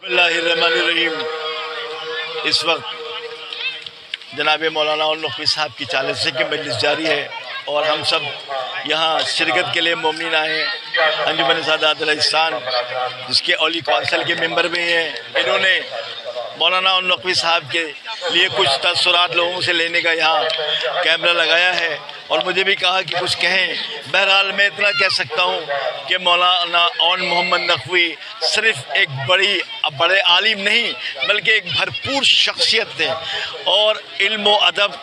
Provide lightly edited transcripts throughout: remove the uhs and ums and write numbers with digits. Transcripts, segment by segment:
बिस्मिल्लाहिर्रहमानिर्रहीम। इस वक्त जनाब मौलाना और नक़वी साहब की 40 की मजलिस जारी है और हम सब यहाँ शिरकत के लिए मोमिन आए हैं। अंजुमन सादात अल-इहसान जिसके औली कौंसिल के मेंबर भी हैं, इन्होंने मौलाना और नक़वी साहब के लिए कुछ तसुरात लोगों से लेने का यहाँ कैमरा लगाया है और मुझे भी कहा कि कुछ कहें। बहरहाल मैं इतना कह सकता हूँ कि मौलाना और मोहम्मद नक़वी सिर्फ़ एक बड़े आलिम नहीं बल्कि एक भरपूर शख्सियत थे और इल्म व अदब,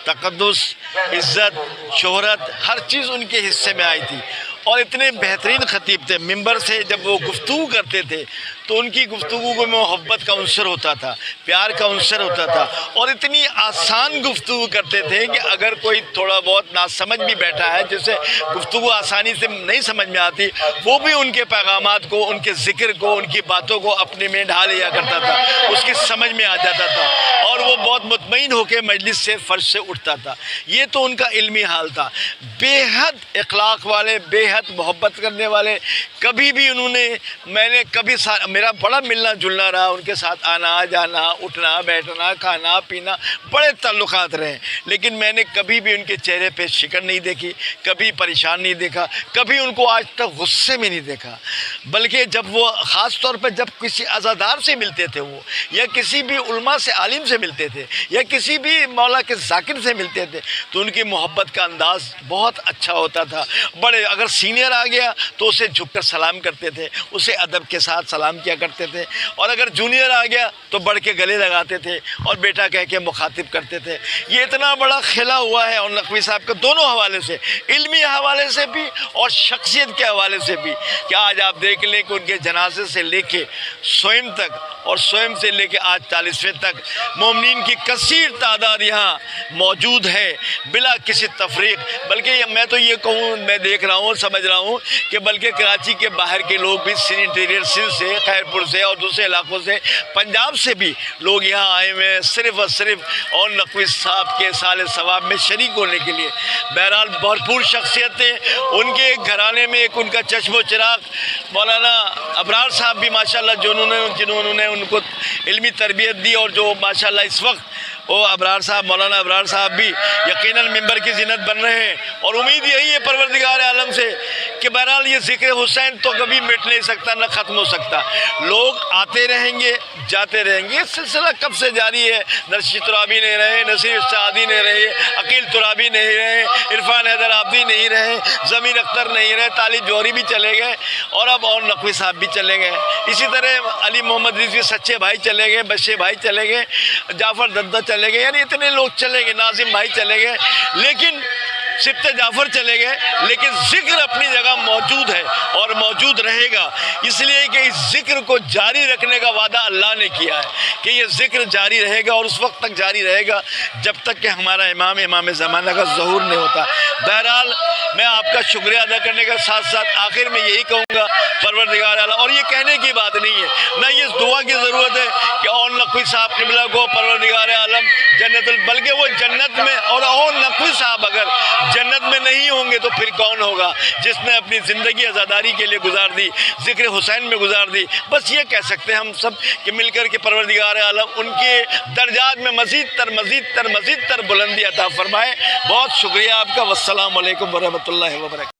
तक़द्दुस, इज़्ज़त, शोहरत हर चीज़ उनके हिस्से में आई थी और इतने बेहतरीन ख़तीब थे। मिंबर से जब वो गुफ्तगू करते थे तो उनकी गुफ्तगू में मोहब्बत का उन्सर होता था, प्यार का उन्सर होता था और इतनी आसान गुफ्तगू करते थे कि अगर कोई थोड़ा बहुत नासमझ भी बैठा है जिसे गुफ्तगू आसानी से नहीं समझ में आती, वो भी उनके पैगामात को, उनके ज़िक्र को, उनकी बातों को अपने में ढाल लिया करता था, उसकी समझ में आ जाता था और वो बहुत मुतमईन होकर मजलिस से फ़र्श से उठता था। ये तो उनका इल्मी हाल था। बेहद इखलाक वाले, बेहद मोहब्बत करने वाले। कभी भी मैंने कभी मेरा बड़ा मिलना जुलना रहा, उनके साथ आना जाना, उठना बैठना, खाना पीना, बड़े ताल्लुकात रहे, लेकिन मैंने कभी भी उनके चेहरे पे शिकन नहीं देखी, कभी परेशान नहीं देखा, कभी उनको आज तक गुस्से में नहीं देखा। बल्कि जब वो ख़ास तौर पर जब किसी अज़ादार से मिलते थे वो, या किसी भी उलमा से, आलिम से मिलते थे, या किसी भी मौला के ज़ाकिर से मिलते थे, तो उनकी मोहब्बत का अंदाज़ बहुत अच्छा होता था। बड़े अगर सीनियर आ गया तो उसे झुककर सलाम करते थे, उसे अदब के साथ सलाम किया करते थे और अगर जूनियर आ गया तो बढ़ के गले लगाते थे और बेटा कह के मुखातिब करते थे। ये इतना बड़ा खिला हुआ है और नक़वी साहब के दोनों हवाले से, इल्मी हवाले से भी और शख्सियत के हवाले से भी, कि आज आप देख लें कि उनके जनाजे से लेके स्वयं तक और स्वयं से लेके आज 40वें तक मोमिनीन की कसीर तादाद यहाँ मौजूद है बिला किसी तफरीक। बल्कि मैं तो ये कहूँ, मैं देख रहा हूँ, समझ रहा हूँ कि बल्कि कराची के बाहर के लोग भी इंटीरियर सिंध से, खैरपुर से और दूसरे इलाकों से, पंजाब से भी लोग यहाँ आए हुए हैं सिर्फ़ और सिर्फ और नक़वी साहब के साले सवाब में शरीक होने के लिए। बहरहाल भरपूर शख्सियतें, उनके घराने में एक उनका चश्मो चिराग मौलाना अबरार साहब भी माशाल्लाह, जिन्होंने उनको इल्मी तरबियत दी और जो माशाल्लाह इस वक्त वो अबरार साहब, मौलाना अबरार साहब भी यकीनन मिंबर की ज़ीनत बन रहे हैं और उम्मीद यही है परवरदिगार आलम से कि बहरहाल ये ज़िक्र हुसैन तो कभी मिट नहीं सकता, न ख़त्म हो सकता। लोग आते रहेंगे, जाते रहेंगे, ये सिलसिला कब से जारी है। नरशी तुराबी नहीं रहे, नसीर सादी नहीं रहे, अकील तुराबी नहीं रहे, इरफान हैदर आबदी नहीं रहे, ज़मीर अख्तर नहीं रहे, तालिब जौहरी भी चले गए और अब और नक़वी साहब भी चले गए। इसी तरह अली मोहम्मद रिजवी सच्चे भाई चले गए, बशे भाई चले गए, जाफ़र दद्दा चले गए, यानी इतने लोग चले गए, नाजिम भाई चले गए, लेकिन सिब्ते जाफ़र चले गए, लेकिन ज़िक्र अपनी जगह मौजूद है और मौजूद रहेगा। इसलिए कि इस ज़िक्र को जारी रखने का वादा अल्लाह ने किया है कि ये ज़िक्र जारी रहेगा और उस वक्त तक जारी रहेगा जब तक कि हमारा इमाम ज़माना का ज़हूर नहीं होता। बहरहाल मैं आपका शुक्रिया अदा करने के साथ साथ आखिर में यही कहूँगा, परवरदिगार आलम, और ये कहने की बात नहीं है, न ये दुआ की ज़रूरत है कि और नक़वी साहब क़िबला को परवरदिगार आलम जन्नत, बल्कि वो जन्नत में और नक़वी साहब अगर जन्नत में नहीं होंगे तो फिर कौन होगा, जिसने अपनी ज़िंदगी आज़ादारी के लिए गुजार दी, ज़िक्र हुसैन में गुजार दी। बस ये कह सकते हैं हम सब कि मिलकर के परवरदिगार आलम उनके दर्जात में मज़ीद तर बुलंदी अता फरमाए। बहुत शुक्रिया आपका। वस्सलामु अलैकुम वरहमतुल्लाहि वबरकातुहू।